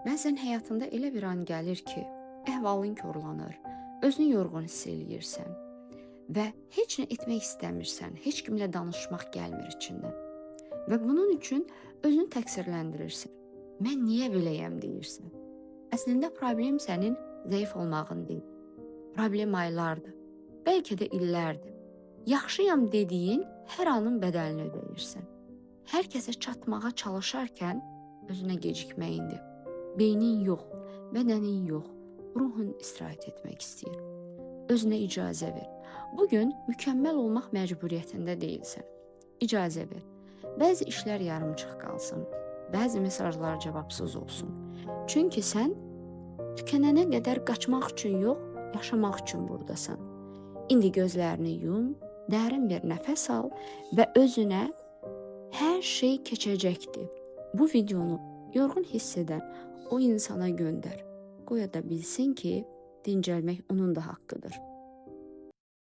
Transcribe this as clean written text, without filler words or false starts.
Bəzən həyatında elə bir an gəlir ki, əhvalın korlanır, özünü yorğun hiss eləyirsən və heç nə etmək istəmirsən, heç kimlə danışmaq gəlmir içindən. Və bunun üçün özünü təqsirləndirirsən. Mən niyə beləyəm deyirsən. Əslində problem sənin zəif olmağın deyil. Problem aylardır, bəlkə də illərdir. Yaxşıyam dediyin hər anın bədəlini ödəyirsən. Hər kəsə çatmağa çalışarkən özünə gecikməyindir. Beynin yox, bədənin yox, ruhun istirahət etmək istəyir. Özünə icazə ver. Bugün mükəmməl olmaq məcburiyyətində deyilsən. İcazə ver. Bəzi işlər yarımçıq qalsın, bəzi mesajlar cavabsız olsun. Çünki sən tükənənə qədər qaçmaq üçün yox, yaşamaq üçün burdasan. İndi gözlərini yum, dərin bir nəfəs al və özünə hər şey keçəcəkdir. Bu videonu yorğun hiss edən o insana göndər. Qoya da bilsin ki, dincəlmək onun da haqqıdır.